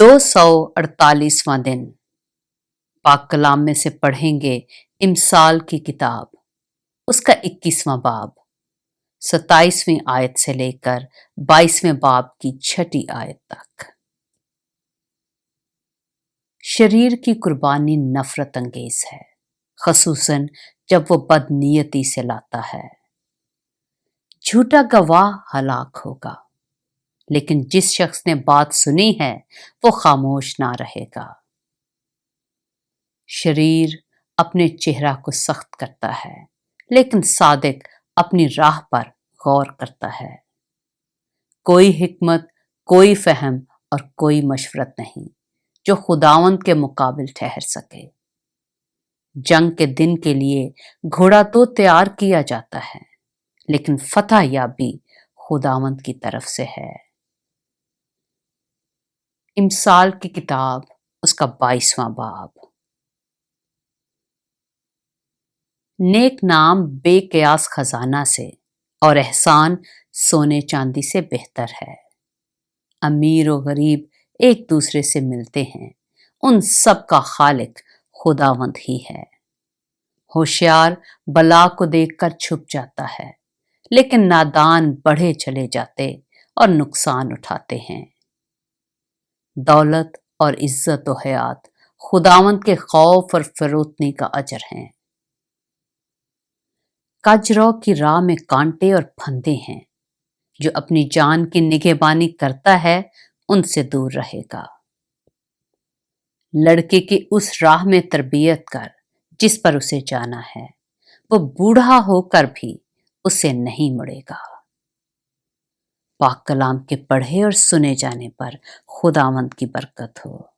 248واں دن پاک کلام میں سے پڑھیں گے امثال کی کتاب، اس کا 21واں باب 27ویں آیت سے لے کر 22ویں باب کی 6 آیت تک۔ شریر کی قربانی نفرت انگیز ہے، خصوصاً جب وہ بد نیتی سے لاتا ہے۔ جھوٹا گواہ ہلاک ہوگا، لیکن جس شخص نے بات سنی ہے وہ خاموش نہ رہے گا۔ شریر اپنے چہرہ کو سخت کرتا ہے، لیکن صادق اپنی راہ پر غور کرتا ہے۔ کوئی حکمت، کوئی فہم اور کوئی مشورت نہیں جو خداوند کے مقابل ٹھہر سکے۔ جنگ کے دن کے لیے گھوڑا تو تیار کیا جاتا ہے، لیکن فتح یابی خداوند کی طرف سے ہے۔ امثال کی کتاب، اس کا 22واں باب۔ نیک نام بے قیاس خزانہ سے اور احسان سونے چاندی سے بہتر ہے۔ امیر و غریب ایک دوسرے سے ملتے ہیں، ان سب کا خالق خداوند ہی ہے۔ ہوشیار بلا کو دیکھ کر چھپ جاتا ہے، لیکن نادان بڑھے چلے جاتے اور نقصان اٹھاتے ہیں۔ دولت اور عزت و حیات خداوند کے خوف اور فروتنی کا اجر ہیں۔ کجرو کی راہ میں کانٹے اور پھندے ہیں، جو اپنی جان کی نگہبانی کرتا ہے ان سے دور رہے گا۔ لڑکے کی اس راہ میں تربیت کر جس پر اسے جانا ہے، وہ بوڑھا ہو کر بھی اسے نہیں مڑے گا۔ پاک کلام کے پڑھے اور سنے جانے پر خداوند کی برکت ہو۔